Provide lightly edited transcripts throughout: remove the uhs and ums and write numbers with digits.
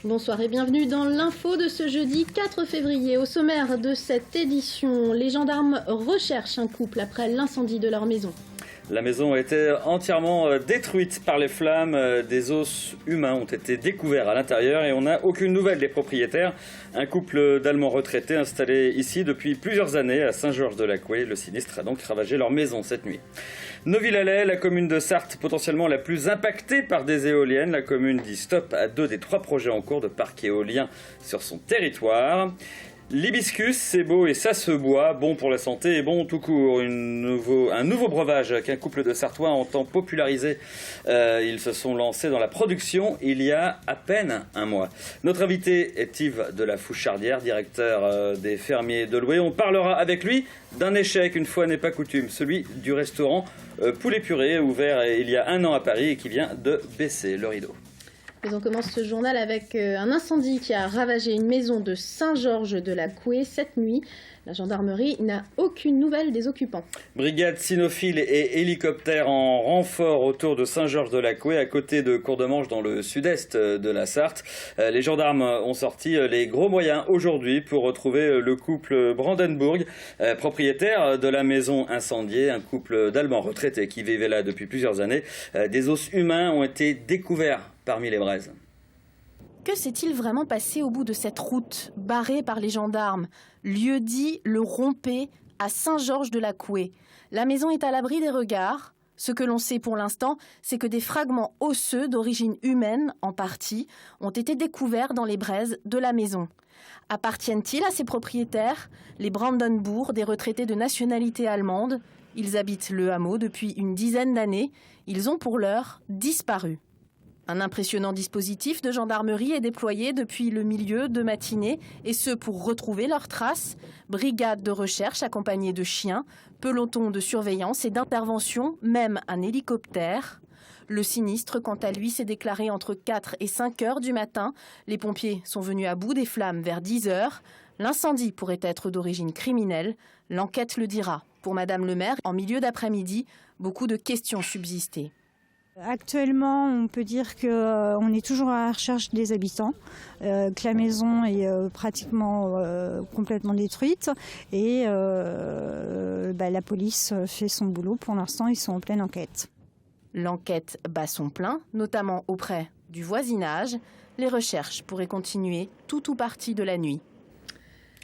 Bonsoir et bienvenue dans l'info de ce jeudi 4 février. Au sommaire de cette édition, les gendarmes recherchent un couple après l'incendie de leur maison. La maison a été entièrement détruite par les flammes. Des os humains ont été découverts à l'intérieur et on n'a aucune nouvelle des propriétaires. Un couple d'Allemands retraités installé ici depuis plusieurs années à Saint-Georges-de-Lacoué. Le sinistre a donc ravagé leur maison cette nuit. Neuville-Alais, la commune de Sarthe, potentiellement la plus impactée par des éoliennes. La commune dit stop à 2 des 3 projets en cours de parc éolien sur son territoire. L'hibiscus, c'est beau et ça se boit, bon pour la santé et bon tout court. Un nouveau breuvage qu'un couple de Sartois entend populariser. Ils se sont lancés dans la production il y a à peine un mois. Notre invité est Yves de la Fouchardière, directeur des fermiers de Loué. On parlera avec lui d'un échec, une fois n'est pas coutume, celui du restaurant Poulet Purée, ouvert il y a un an à Paris et qui vient de baisser le rideau. Mais on commence ce journal avec un incendie qui a ravagé une maison de Saint-Georges-de-Lacoué cette nuit. La gendarmerie n'a aucune nouvelle des occupants. Brigade cynophile et hélicoptère en renfort autour de Saint-Georges-de-Lacoué, à côté de Courdemanche, dans le sud-est de la Sarthe. Les gendarmes ont sorti les gros moyens aujourd'hui pour retrouver le couple Brandenburg, propriétaire de la maison incendiée, un couple d'Allemands retraités qui vivaient là depuis plusieurs années. Des os humains ont été découverts parmi les braises. Que s'est-il vraiment passé au bout de cette route barrée par les gendarmes? Lieu-dit le Rompé à Saint-Georges-de-Lacoué. La maison est à l'abri des regards. Ce que l'on sait pour l'instant, c'est que des fragments osseux d'origine humaine, en partie, ont été découverts dans les braises de la maison. Appartiennent-ils à ses propriétaires, les Brandenburg, des retraités de nationalité allemande? Ils habitent le hameau depuis une dizaine d'années. Ils ont pour l'heure disparu. Un impressionnant dispositif de gendarmerie est déployé depuis le milieu de matinée, et ce pour retrouver leurs traces. Brigade de recherche accompagnée de chiens, peloton de surveillance et d'intervention, même un hélicoptère. Le sinistre, quant à lui, s'est déclaré entre 4 et 5 heures du matin. Les pompiers sont venus à bout des flammes vers 10 heures. L'incendie pourrait être d'origine criminelle. L'enquête le dira. Pour Madame le maire, en milieu d'après-midi, beaucoup de questions subsistaient. Actuellement, on peut dire qu'on est toujours à la recherche des habitants, que la maison est pratiquement complètement détruite et la police fait son boulot. Pour l'instant, ils sont en pleine enquête. L'enquête bat son plein, notamment auprès du voisinage. Les recherches pourraient continuer tout ou partie de la nuit.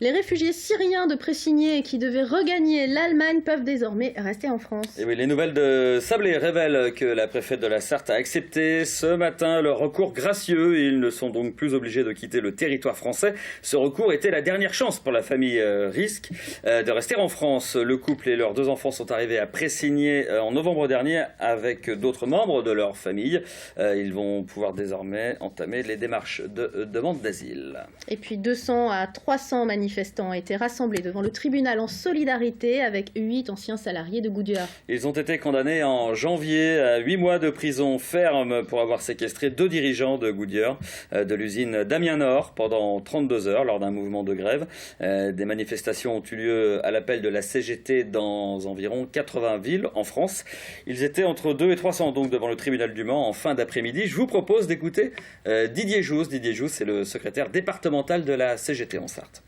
Les réfugiés syriens de Pressigné qui devaient regagner l'Allemagne peuvent désormais rester en France. Et oui, les nouvelles de Sablé révèlent que la préfète de la Sarthe a accepté ce matin leur recours gracieux. Ils ne sont donc plus obligés de quitter le territoire français. Ce recours était la dernière chance pour la famille Risque de rester en France. Le couple et leurs 2 enfants sont arrivés à Pressigné en novembre dernier avec d'autres membres de leur famille. Ils vont pouvoir désormais entamer les démarches de demande d'asile. Et puis 200 à 300 manifestants ont été rassemblés devant le tribunal en solidarité avec 8 anciens salariés de Goodyear. Ils ont été condamnés en janvier à 8 mois de prison ferme pour avoir séquestré 2 dirigeants de Goodyear de l'usine d'Amiens Nord pendant 32 heures lors d'un mouvement de grève. Des manifestations ont eu lieu à l'appel de la CGT dans environ 80 villes en France. Ils étaient entre 2 et 300 donc devant le tribunal du Mans en fin d'après-midi. Je vous propose d'écouter Didier Jousse. Didier Jousse, c'est le secrétaire départemental de la CGT en Sarthe.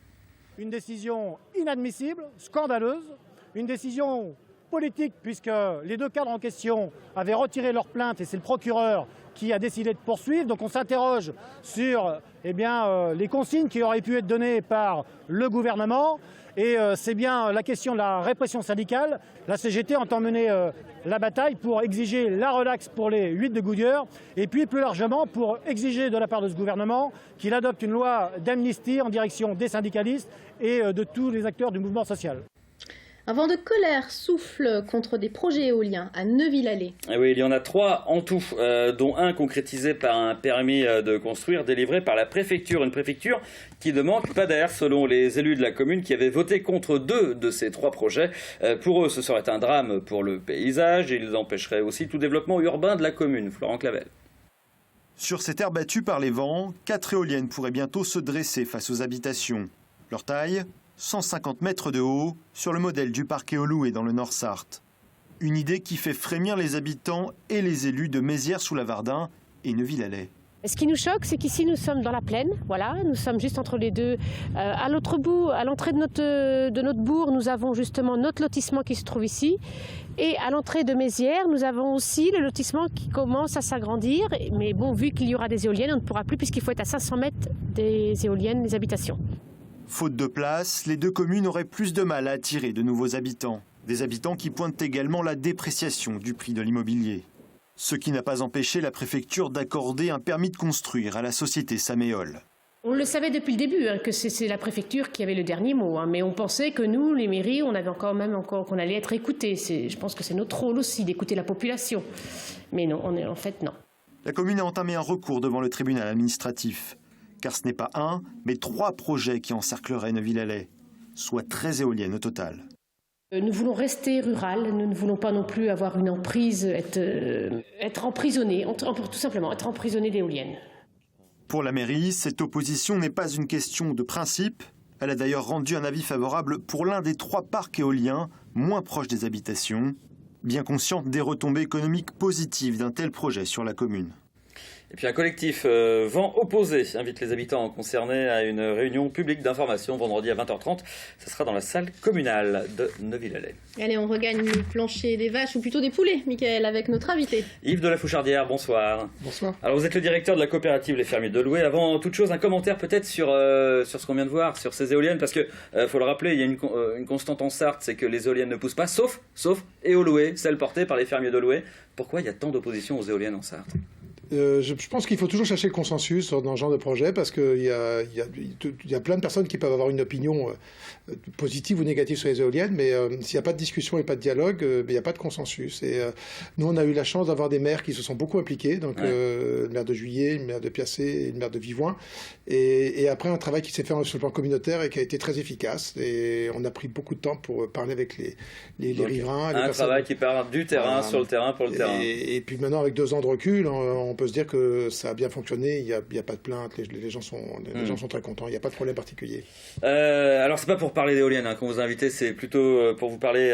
Une décision inadmissible, scandaleuse, une décision politique puisque les 2 cadres en question avaient retiré leur plainte et c'est le procureur qui a décidé de poursuivre. Donc on s'interroge sur les consignes qui auraient pu être données par le gouvernement. Et c'est bien la question de la répression syndicale. La CGT entend mener la bataille pour exiger la relaxe pour les 8 de Goodyear et puis plus largement pour exiger de la part de ce gouvernement qu'il adopte une loi d'amnistie en direction des syndicalistes et de tous les acteurs du mouvement social. Un vent de colère souffle contre des projets éoliens à Neuville-Alais. Oui, il y en a 3 en tout, dont un concrétisé par un permis de construire délivré par la préfecture. Une préfecture qui ne manque pas d'air selon les élus de la commune qui avaient voté contre 2 de ces 3 projets. Pour eux, ce serait un drame pour le paysage et ils empêcheraient aussi tout développement urbain de la commune. Florent Clavel. Sur ces terres battues par les vents, 4 éoliennes pourraient bientôt se dresser face aux habitations. Leur taille, 150 mètres de haut, sur le modèle du parc Loué dans le Nord Sarthe. Une idée qui fait frémir les habitants et les élus de Mézières-sous-Lavardin et Neuville-Alais. Ce qui nous choque, c'est qu'ici nous sommes dans la plaine, voilà, nous sommes juste entre les deux. À l'autre bout, à l'entrée de notre bourg, nous avons justement notre lotissement qui se trouve ici. Et à l'entrée de Mézières, nous avons aussi le lotissement qui commence à s'agrandir. Mais bon, vu qu'il y aura des éoliennes, on ne pourra plus puisqu'il faut être à 500 mètres des éoliennes, des habitations. Faute de place, les deux communes auraient plus de mal à attirer de nouveaux habitants. Des habitants qui pointent également la dépréciation du prix de l'immobilier. Ce qui n'a pas empêché la préfecture d'accorder un permis de construire à la société Saméol. On le savait depuis le début, que c'est la préfecture qui avait le dernier mot. Mais on pensait que nous, les mairies, on avait encore qu'on allait être écoutés. Je pense que c'est notre rôle aussi d'écouter la population. Mais non, en fait, non. La commune a entamé un recours devant le tribunal administratif. Car ce n'est pas un, mais 3 projets qui encercleraient Neuville-Alais, soit 13 éoliennes au total. Nous voulons rester rural, nous ne voulons pas non plus avoir une emprise, être emprisonnés, tout simplement, être emprisonnés d'éoliennes. Pour la mairie, cette opposition n'est pas une question de principe. Elle a d'ailleurs rendu un avis favorable pour l'un des 3 parcs éoliens, moins proches des habitations, bien consciente des retombées économiques positives d'un tel projet sur la commune. Et puis un collectif Vent Opposé invite les habitants concernés à une réunion publique d'information vendredi à 20h30. Ce sera dans la salle communale de Neuville-Alais. Allez, on regagne le plancher des vaches, ou plutôt des poulets, Michael, avec notre invité. Yves de la Fouchardière, bonsoir. Bonsoir. Alors vous êtes le directeur de la coopérative Les Fermiers de Loué. Avant toute chose, un commentaire peut-être sur ce qu'on vient de voir, sur ces éoliennes, parce que faut le rappeler, il y a une constante en Sarthe, c'est que les éoliennes ne poussent pas, sauf Éolué, celle portée par les Fermiers de Loué. Pourquoi il y a tant d'opposition aux éoliennes en Sarthe ? Je pense qu'il faut toujours chercher le consensus dans ce genre de projet parce qu'il y a plein de personnes qui peuvent avoir une opinion positive ou négative sur les éoliennes, mais s'il n'y a pas de discussion et pas de dialogue, il n'y a pas de consensus. Et nous, on a eu la chance d'avoir des maires qui se sont beaucoup impliqués, donc le maire de Juillet, le maire de Piacé et le maire de Vivoin. Et après, un travail qui s'est fait sur le plan communautaire et qui a été très efficace. Et on a pris beaucoup de temps pour parler avec les riverains. Un travail qui part du terrain, sur le terrain, pour le terrain. Et puis maintenant, avec 2 ans de recul, on peut se dire que ça a bien fonctionné, il n'y a pas de plainte, les gens sont très contents, il n'y a pas de problème particulier. Alors c'est pas pour parler d'éoliennes qu'on vous a invité, c'est plutôt pour vous parler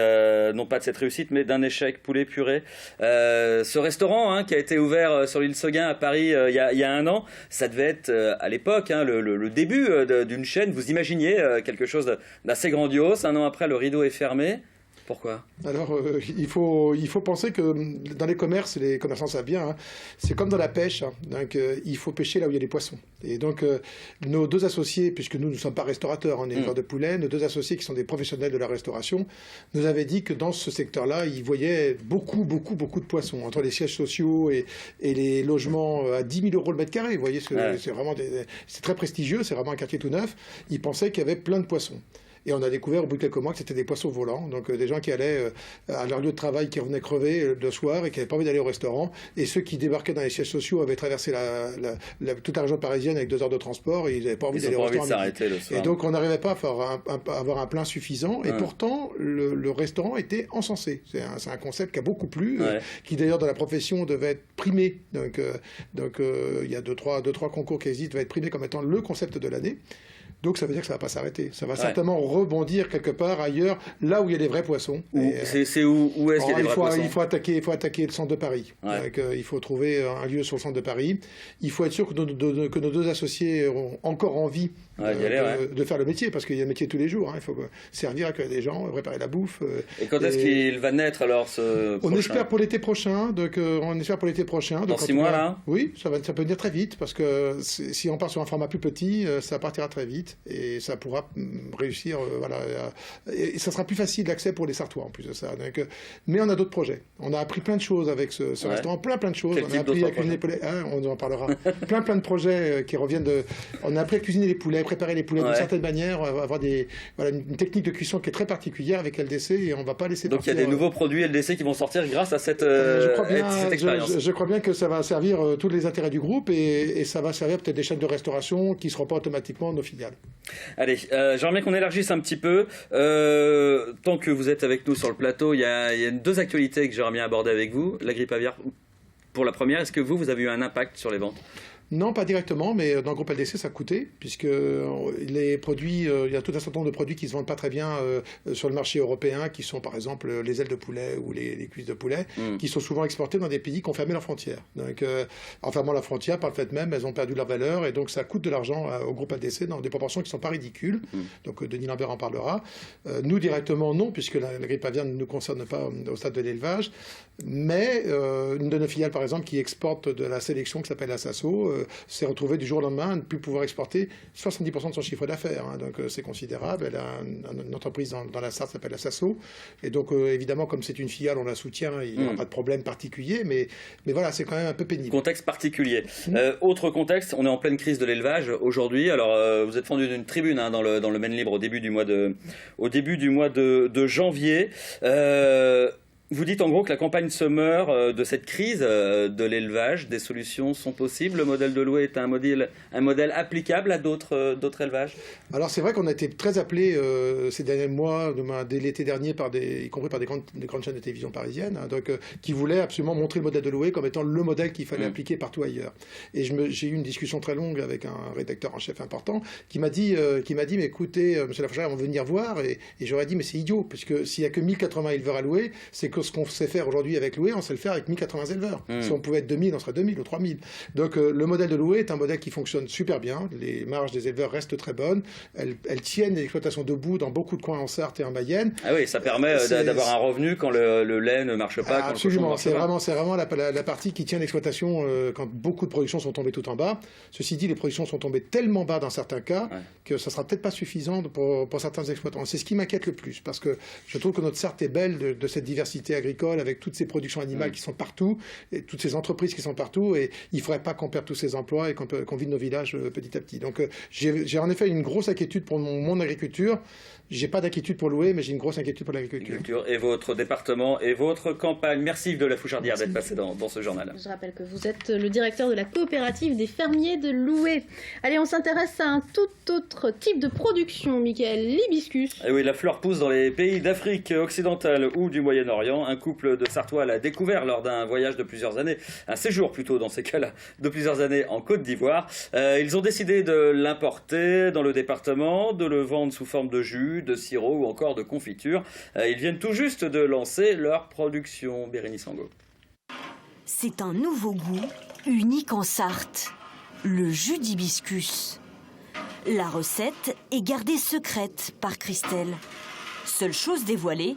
non pas de cette réussite mais d'un échec poulet purée. Ce restaurant qui a été ouvert sur l'île Seguin à Paris il y a 1 an, ça devait être à l'époque le début d'une chaîne. Vous imaginiez quelque chose d'assez grandiose. 1 an après, le rideau est fermé. Pourquoi ? Alors, il faut penser que dans les commerces, les commerçants savent bien, c'est comme dans la pêche. Donc, il faut pêcher là où il y a des poissons. Et donc, nos 2 associés, puisque nous ne sommes pas restaurateurs, on est éleveurs de poulets, nos 2 associés qui sont des professionnels de la restauration, nous avaient dit que dans ce secteur-là, ils voyaient beaucoup de poissons. Entre les sièges sociaux et les logements à 10 000 € le mètre carré, vous voyez, c'est vraiment c'est très prestigieux, c'est vraiment un quartier tout neuf. Ils pensaient qu'il y avait plein de poissons. Et on a découvert au bout de quelques mois que c'était des poissons volants, donc des gens qui allaient à leur lieu de travail, qui revenaient crever le soir et qui n'avaient pas envie d'aller au restaurant. Et ceux qui débarquaient dans les sièges sociaux avaient traversé toute la région parisienne avec 2 heures de transport et ils n'avaient pas envie d'aller au restaurant. Et donc on n'arrivait pas à avoir un plein suffisant. Et pourtant, le restaurant était encensé. C'est un concept qui a beaucoup plu, qui d'ailleurs dans la profession devait être primé. Donc il y a 2-3 concours qui existent, devait être primé comme étant le concept de l'année. Donc ça veut dire que ça ne va pas s'arrêter. Ça va certainement rebondir quelque part ailleurs, là où il y a des vrais poissons. C'est où est-ce qu'il y a des vrais poissons ? Il faut attaquer le centre de Paris. Donc, il faut trouver un lieu sur le centre de Paris. Il faut être sûr que nos 2 associés ont encore envie de faire le métier, parce qu'il y a le métier tous les jours. Il faut servir, accueillir des gens, préparer la bouffe. Et quand est-ce qu'il va naître alors On espère pour l'été prochain. Dans 6 mois là ? Oui, ça peut venir très vite, parce que si on part sur un format plus petit, ça partira très vite. Et ça pourra réussir, et ça sera plus facile d'accès pour les Sartois en plus de ça. Donc, mais on a d'autres projets. On a appris plein de choses avec ce restaurant, plein de choses. On a appris à cuisiner les poulets, on en parlera. plein de projets qui reviennent de. On a appris à cuisiner les poulets, préparer les poulets d'une certaine manière, avoir une technique de cuisson qui est très particulière avec LDC et on ne va pas laisser. Donc il y a des nouveaux produits LDC qui vont sortir grâce à cette expérience. Je crois bien que ça va servir tous les intérêts du groupe et ça va servir peut-être des chaînes de restauration qui ne seront pas automatiquement nos filiales. Allez, j'aimerais bien qu'on élargisse un petit peu. Tant que vous êtes avec nous sur le plateau, il y a 2 actualités que j'aimerais bien aborder avec vous. La grippe aviaire, pour la première, est-ce que vous avez eu un impact sur les ventes ? Non, pas directement, mais dans le groupe LDC, ça coûtait, puisque les produits, il y a tout un certain nombre de produits qui ne se vendent pas très bien sur le marché européen, qui sont par exemple les ailes de poulet ou les cuisses de poulet, qui sont souvent exportées dans des pays qui ont fermé leurs frontières. Donc, en fermant la frontière, par le fait même, elles ont perdu leur valeur, et donc ça coûte de l'argent au groupe LDC dans des proportions qui ne sont pas ridicules. Donc Denis Lambert en parlera. Nous, directement, non, puisque la grippe aviaire ne nous concerne pas au stade de l'élevage, mais une de nos filiales, par exemple, qui exporte de la sélection qui s'appelle la Sasso, s'est retrouvée du jour au lendemain à ne plus pouvoir exporter 70% de son chiffre d'affaires. Hein, donc c'est considérable. Elle a une entreprise dans la Sarthe qui s'appelle la Sasso. Et donc évidemment, comme c'est une filiale, on la soutient, il n'y aura pas de problème particulier. Mais voilà, c'est quand même un peu pénible. Contexte particulier. Autre contexte, on est en pleine crise de l'élevage aujourd'hui. Alors vous êtes fendu d'une tribune dans le Maine Libre au début du mois de janvier. Vous dites en gros que la campagne se meurt de cette crise de l'élevage. Des solutions sont possibles. Le modèle de Loué est un modèle applicable à d'autres élevages. Alors c'est vrai qu'on a été très appelés ces derniers mois, dès l'été dernier, y compris par des grandes chaînes de télévision parisiennes, hein, donc, qui voulaient absolument montrer le modèle de Loué comme étant le modèle qu'il fallait appliquer partout ailleurs. Et j'ai eu une discussion très longue avec un rédacteur en chef important qui m'a dit mais écoutez, monsieur Lafourchard, on veut venir voir. Et j'aurais dit mais c'est idiot, puisque s'il n'y a que 1080 éleveurs à Loué, c'est que ce qu'on sait faire aujourd'hui avec Loué, on sait le faire avec 1080 éleveurs. Si on pouvait être 2000, on serait 2000 ou 3000. Donc le modèle de Loué est un modèle qui fonctionne super bien. Les marges des éleveurs restent très bonnes. Elles tiennent l'exploitation debout dans beaucoup de coins en Sarthe et en Mayenne. Ah oui, ça permet d'avoir un revenu quand le lait ne marche pas. Absolument, c'est vraiment la partie qui tient l'exploitation quand beaucoup de productions sont tombées tout en bas. Ceci dit, les productions sont tombées tellement bas dans certains cas que ça sera peut-être pas suffisant pour certains exploitants. C'est ce qui m'inquiète le plus, parce que je trouve que notre Sarthe est belle de cette diversité agricole, avec toutes ces productions animales qui sont partout, et toutes ces entreprises qui sont partout, et il ne faudrait pas qu'on perde tous ces emplois et qu'on vide nos villages petit à petit. Donc j'ai en effet une grosse inquiétude pour mon agriculture. J'ai pas d'inquiétude pour Loué, mais j'ai une grosse inquiétude pour l'agriculture. Et votre département et votre campagne. Merci Yves de la Fouchardière d'être passé dans ce journal. Je rappelle que vous êtes le directeur de la coopérative des fermiers de Loué. Allez, on s'intéresse à un tout autre type de production, Michael, l'hibiscus. Et oui, la fleur pousse dans les pays d'Afrique occidentale ou du Moyen-Orient. Un couple de Sartois l'a découvert lors d'un voyage de plusieurs années, un séjour plutôt dans ces cas-là, de plusieurs années en Côte d'Ivoire. Ils ont décidé de l'importer dans le département, de le vendre sous forme de jus, de sirop ou encore de confiture. Ils viennent tout juste de lancer leur production. Bérénice Angot. C'est un nouveau goût, unique en Sarthe, le jus d'hibiscus. La recette est gardée secrète par Christelle. Seule chose dévoilée,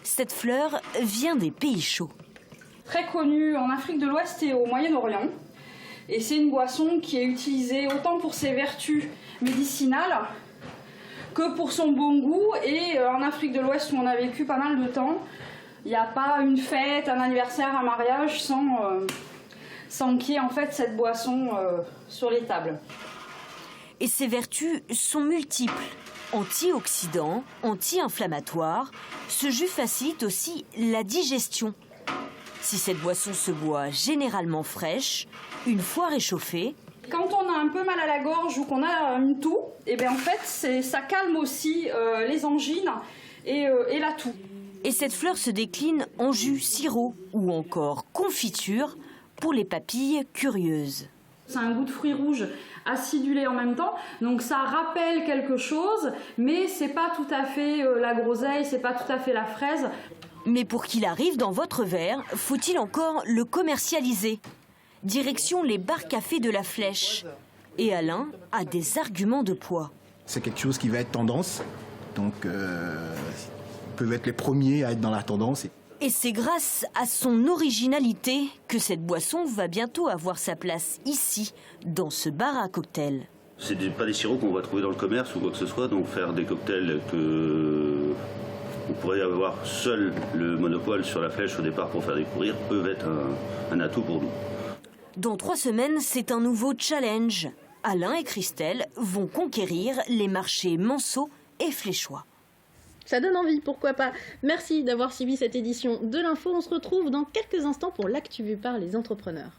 cette fleur vient des pays chauds. Très connue en Afrique de l'Ouest et au Moyen-Orient. Et c'est une boisson qui est utilisée autant pour ses vertus médicinales que pour son bon goût. Et en Afrique de l'Ouest où on a vécu pas mal de temps, il n'y a pas une fête, un anniversaire, un mariage sans qu'il y ait en fait cette boisson sur les tables. Et ses vertus sont multiples. Antioxydant, anti-inflammatoire, ce jus facilite aussi la digestion. Si cette boisson se boit généralement fraîche, une fois réchauffée... Quand on a un peu mal à la gorge ou qu'on a une toux, et bien en fait ça calme aussi les angines et la toux. Et cette fleur se décline en jus, sirop ou encore confiture pour les papilles curieuses. C'est un goût de fruits rouges acidulé en même temps, donc ça rappelle quelque chose, mais c'est pas tout à fait la groseille, c'est pas tout à fait la fraise. Mais pour qu'il arrive dans votre verre, faut-il encore le commercialiser? Direction les bars cafés de la Flèche. Et Alain a des arguments de poids. C'est quelque chose qui va être tendance, donc ils peuvent être les premiers à être dans la tendance. Et c'est grâce à son originalité que cette boisson va bientôt avoir sa place ici, dans ce bar à cocktails. C'est pas des sirops qu'on va trouver dans le commerce ou quoi que ce soit, donc faire des cocktails que on pourrait avoir seul le monopole sur la Flèche au départ pour faire découvrir peuvent être un atout pour nous. Dans 3 semaines, c'est un nouveau challenge. Alain et Christelle vont conquérir les marchés manceaux et fléchois. Ça donne envie, pourquoi pas. Merci d'avoir suivi cette édition de l'Info. On se retrouve dans quelques instants pour l'actu vue par les entrepreneurs.